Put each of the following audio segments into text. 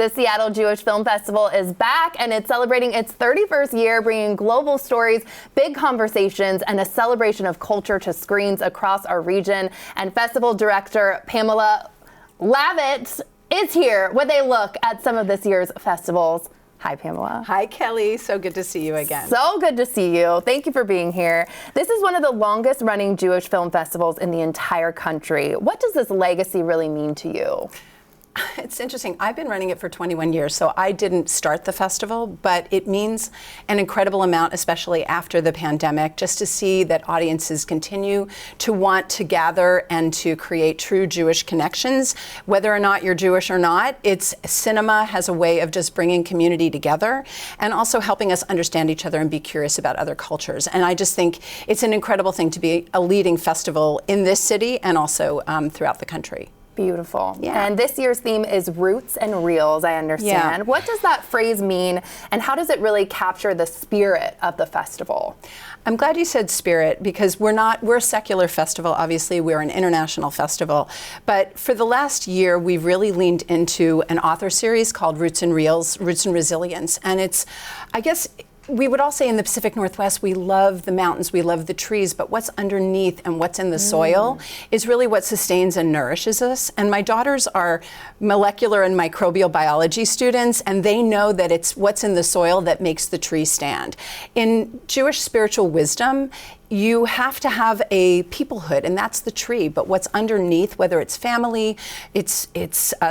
The Seattle Jewish Film Festival is back, and it's celebrating its 31st year, bringing global stories, big conversations, and a celebration of culture to screens across our region. And festival director Pamela Lavitt is here with a look at some of this year's festivals. Hi, Pamela. Hi, Kelly. So good to see you again. So good to see you. Thank you for being here. This is one of the longest running Jewish film festivals in the entire country. What does this legacy really mean to you? It's interesting. I've been running it for 21 years, so I didn't start the festival, but it means an incredible amount, especially after the pandemic, just to see that audiences continue to want to gather and to create true Jewish connections. Whether or not you're Jewish or not, cinema has a way of just bringing community together and also helping us understand each other and be curious about other cultures. And I just think it's an incredible thing to be a leading festival in this city and also throughout the country. Beautiful. Yeah. And this year's theme is Roots and Reels, I understand. Yeah. What does that phrase mean, and how does it really capture the spirit of the festival? I'm glad you said spirit, because we're a secular festival. Obviously, we're an international festival. But for the last year, we've really leaned into an author series called Roots and Reels, Roots and Resilience. And it's, I guess, we would all say in the Pacific Northwest, we love the mountains, we love the trees, but what's underneath and what's in the soil is really what sustains and nourishes us. And my daughters are molecular and microbial biology students, and they know that it's what's in the soil that makes the tree stand. In Jewish spiritual wisdom, you have to have a peoplehood, and that's the tree. But what's underneath, whether it's family, it's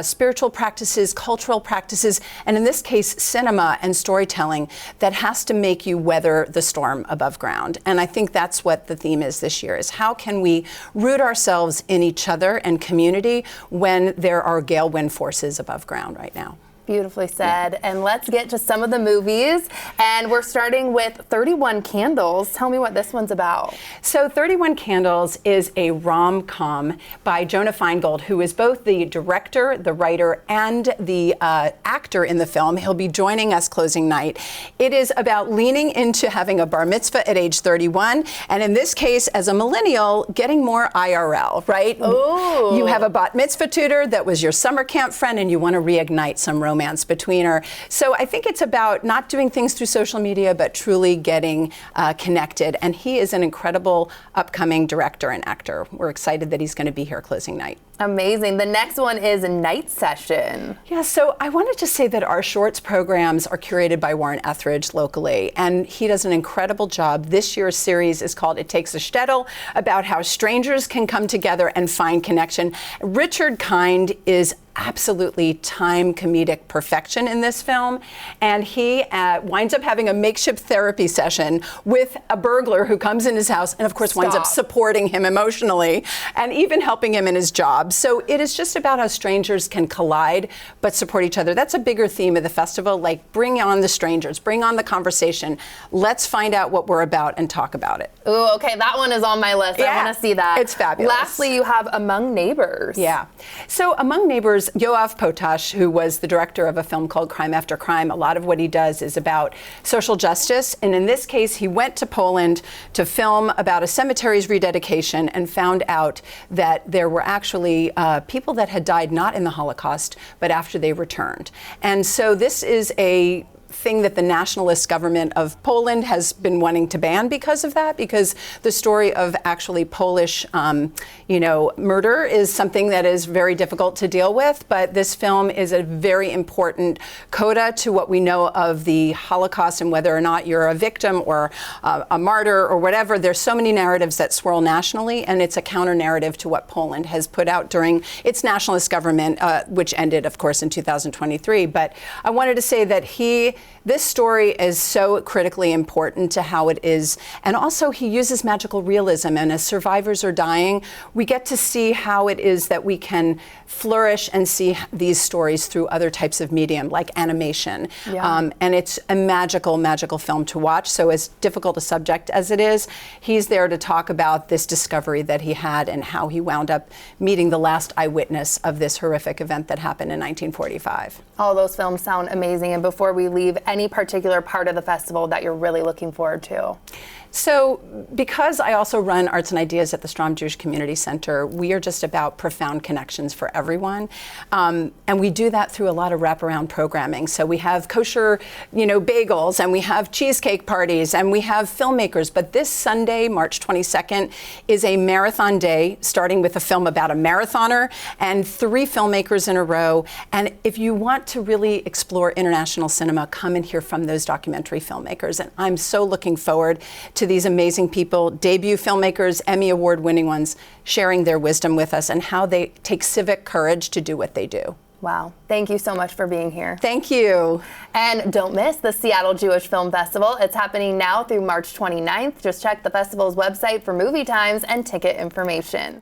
spiritual practices, cultural practices, and in this case, cinema and storytelling, that has to make you weather the storm above ground. And I think that's what the theme is this year, is how can we root ourselves in each other and community when there are gale wind forces above ground right now. Beautifully said. Yeah. And let's get to some of the movies. And we're starting with 31 Candles. Tell me what this one's about. So 31 Candles is a rom-com by Jonah Feingold, who is both the director, the writer, and the actor in the film. He'll be joining us closing night. It is about leaning into having a bar mitzvah at age 31. And in this case, as a millennial, getting more IRL, right? Ooh. You have a bat mitzvah tutor that was your summer camp friend, and you want to reignite some romance between her. So I think it's about not doing things through social media, but truly getting connected. And he is an incredible upcoming director and actor. We're excited that he's going to be here closing night. Amazing. The next one is Night Session. Yeah, so I wanted to say that our shorts programs are curated by Warren Etheridge locally, and he does an incredible job. This year's series is called It Takes a Shtetl, about how strangers can come together and find connection. Richard Kind is absolutely time comedic perfection in this film, and he winds up having a makeshift therapy session with a burglar who comes in his house and of course winds up supporting him emotionally and even helping him in his job. So it is just about how strangers can collide but support each other. That's a bigger theme of the festival, like bring on the strangers, bring on the conversation. Let's find out what we're about and talk about it. Ooh, okay, that one is on my list. Yeah, I want to see that. It's fabulous. Lastly, you have Among Neighbors. Yeah. So Among Neighbors, Yoav Potash, who was the director of a film called Crime After Crime, a lot of what he does is about social justice. And in this case, he went to Poland to film about a cemetery's rededication and found out that there were actually people that had died not in the Holocaust, but after they returned. And so this is a thing that the nationalist government of Poland has been wanting to ban because of that, because the story of actually Polish, murder is something that is very difficult to deal with. But this film is a very important coda to what we know of the Holocaust and whether or not you're a victim or a martyr or whatever. There's so many narratives that swirl nationally, and it's a counter narrative to what Poland has put out during its nationalist government, which ended, of course, in 2023. But I wanted to say that this story is so critically important to how it is. And also he uses magical realism. And as survivors are dying, we get to see how it is that we can flourish and see these stories through other types of medium, like animation. Yeah. And it's a magical, magical film to watch. So as difficult a subject as it is, he's there to talk about this discovery that he had and how he wound up meeting the last eyewitness of this horrific event that happened in 1945. All those films sound amazing. And before we leave, any particular part of the festival that you're really looking forward to? So, because I also run Arts and Ideas at the Strom Jewish Community Center, we are just about profound connections for everyone. And we do that through a lot of wraparound programming. So we have kosher, bagels, and we have cheesecake parties, and we have filmmakers. But this Sunday, March 22nd, is a marathon day, starting with a film about a marathoner and 3 filmmakers in a row. And if you want to really explore international cinema, come and hear from those documentary filmmakers. And I'm so looking forward to these amazing people, debut filmmakers, Emmy Award-winning ones, sharing their wisdom with us and how they take civic courage to do what they do. Wow. Thank you so much for being here. Thank you. And don't miss the Seattle Jewish Film Festival. It's happening now through March 29th. Just check the festival's website for movie times and ticket information.